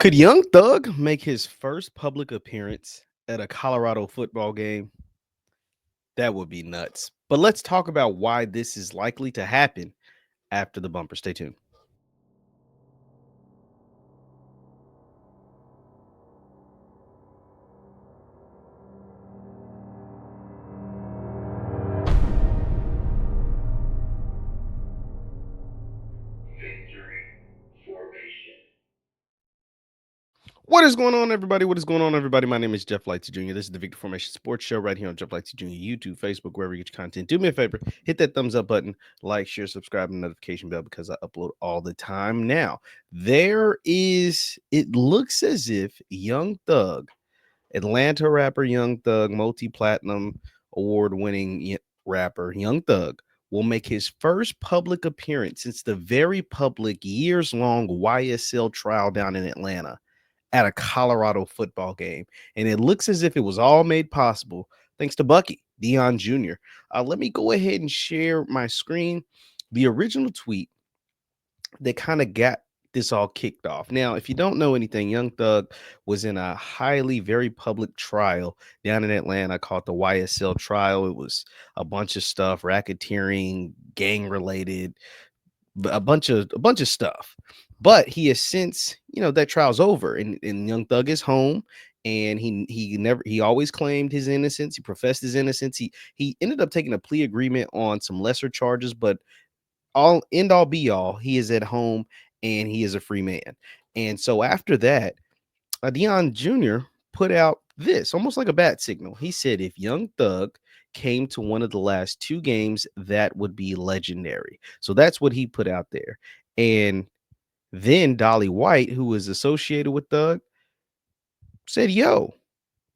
Could Young Thug make his first public appearance at a Colorado football game? That would be nuts. But let's talk about why this is likely to happen after the bumper. Stay tuned. What is going on, everybody? What is going on, everybody? My name is JeffLightsYjr. This is the Victor Formation Sports Show right here on JeffLightsYr, YouTube, Facebook, wherever you get your content. Do me a favor, hit that thumbs up button, like, share, subscribe, and notification bell because I upload all the time. Now, it looks as if Young Thug, Atlanta rapper Young Thug, multi-platinum award-winning rapper Young Thug, will make his first public appearance since the very public, years-long YSL trial down in Atlanta at a Colorado football game. And it looks as if it was all made possible thanks to Bucky, Deion Jr. Let me go ahead and share my screen. The original tweet that kind of got this all kicked off. Now, if you don't know anything, Young Thug was in a very public trial down in Atlanta called the YSL trial. It was a bunch of stuff, racketeering, gang related, a bunch of stuff. But he has since, that trial's over, and Young Thug is home, and he always claimed his innocence. He professed his innocence. He ended up taking a plea agreement on some lesser charges, but all be all, he is at home and he is a free man. And so after that, Deion Jr. put out this almost like a bat signal. He said if Young Thug came to one of the last two games, that would be legendary. So that's what he put out there. And then Dolly White, who was associated with Thug, said, Yo,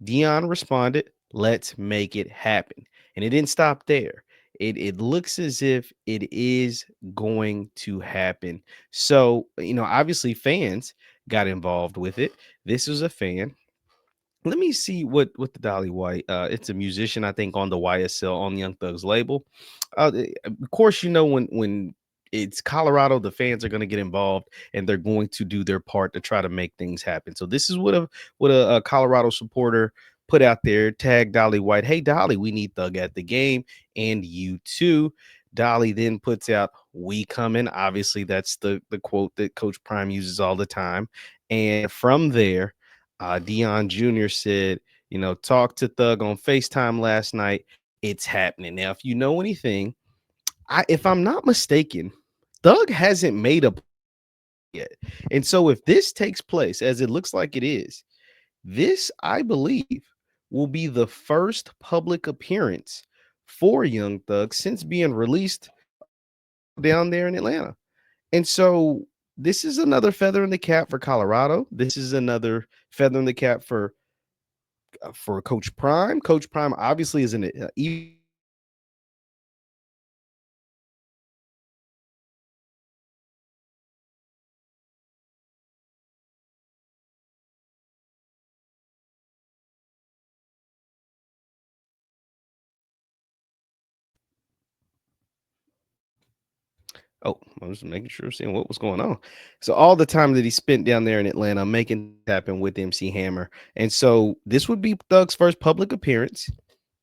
Deion responded, let's make it happen. And it didn't stop there. It looks as if it is going to happen. So, obviously fans got involved with it. This was a fan. Let me see what the Dolly White. It's a musician, I think, on the YSL on Young Thug's label. Of course, when it's Colorado, the fans are going to get involved and they're going to do their part to try to make things happen. So this is what a Colorado supporter put out there. Tag Dolly White. Hey Dolly, we need Thug at the game, and you too. Dolly then puts out "We coming." Obviously, that's the quote that Coach Prime uses all the time. And from there, Deion Jr. said, talk to Thug on FaceTime last night. It's happening. Now, if you know anything, if I'm not mistaken, Thug hasn't made up yet. And so if this takes place as it looks like it is, this, I believe, will be the first public appearance for Young Thug since being released down there in Atlanta. And so this is another feather in the cap for Colorado. This is another feather in the cap for Coach Prime. Coach Prime obviously is an Oh, I was making sure seeing what was going on. So all the time that he spent down there in Atlanta making it happen with MC Hammer. And so this would be Thug's first public appearance.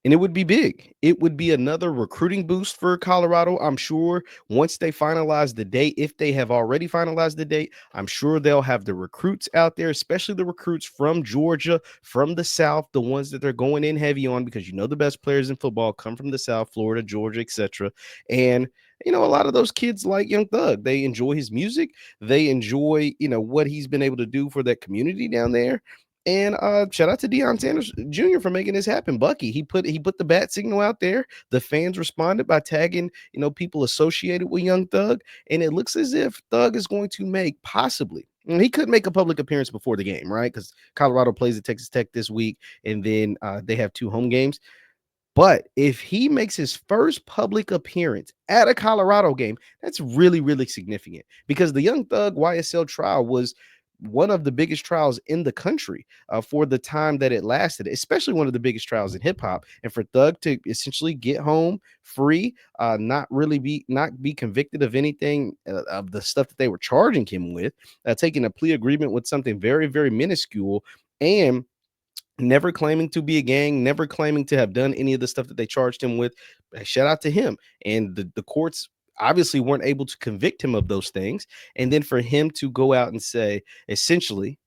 And it would be big. It would be another recruiting boost for Colorado. I'm sure once they finalize the date, if they have already finalized the date, I'm sure they'll have the recruits out there, especially the recruits from Georgia, from the South, the ones that they're going in heavy on, because the best players in football come from the South, Florida, Georgia, etc. And a lot of ththose kids like Young Thug. They enjoy his music. They enjoy, what he's been able to do for that community down there. And shout out to Deion Sanders Jr. for making this happen. Bucky, he put the bat signal out there. The fans responded by tagging, people associated with Young Thug. And it looks as if Thug is going to make possibly. And he could make a public appearance before the game, right? Because Colorado plays at Texas Tech this week, and then they have two home games. But if he makes his first public appearance at a Colorado game, that's really, really significant because the Young Thug YSL trial was one of the biggest trials in the country for the time that it lasted, especially one of the biggest trials in hip hop. And for Thug to essentially get home free, not be convicted of anything of the stuff that they were charging him with, taking a plea agreement with something very, very minuscule, and never claiming to be a gang, never claiming to have done any of the stuff that they charged him with. Shout out to him. And the courts obviously weren't able to convict him of those things. And then for him to go out and say, essentially,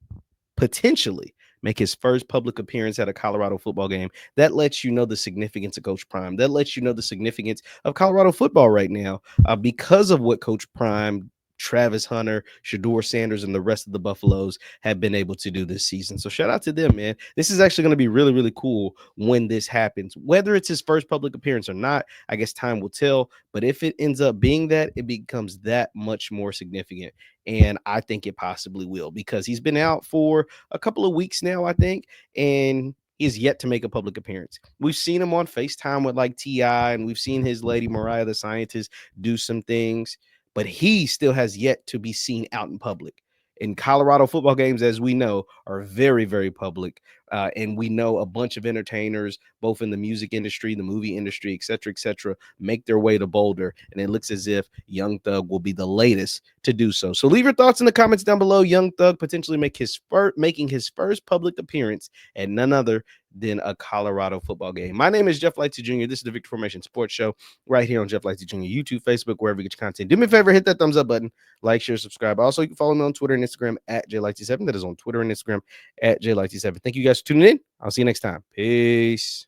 potentially make his first public appearance at a Colorado football game. That lets you know the significance of Coach Prime. That lets you know the significance of Colorado football right now, because of what Coach Prime, Travis Hunter, Shador Sanders, and the rest of the Buffaloes have been able to do this season. So shout out to them, man. This is actually going to be really, really cool when this happens. Whether it's his first public appearance or not, I guess time will tell. But if it ends up being that, it becomes that much more significant. And I think it possibly will, because he's been out for a couple of weeks now, I think, and he's yet to make a public appearance. We've seen him on FaceTime with like T.I., and we've seen his lady Mariah the Scientist do some things, but he still has yet to be seen out in public. And Colorado football games, as we know, are very, very public. And we know a bunch of entertainers, both in the music industry, the movie industry, et cetera, make their way to Boulder. And it looks as if Young Thug will be the latest to do so. So leave your thoughts in the comments down below. Young Thug potentially making his first public appearance at none other than a Colorado football game. My name is JeffLightsYJr. This is the Victory Formation Sports Show right here on JeffLightsYJr, YouTube, Facebook, wherever you get your content. Do me a favor, hit that thumbs up button, like, share, subscribe. Also, you can follow me on Twitter and Instagram at JLightsy7. That is on Twitter and Instagram at JLightsy7. Thank you guys for tuning in. I'll see you next time. Peace.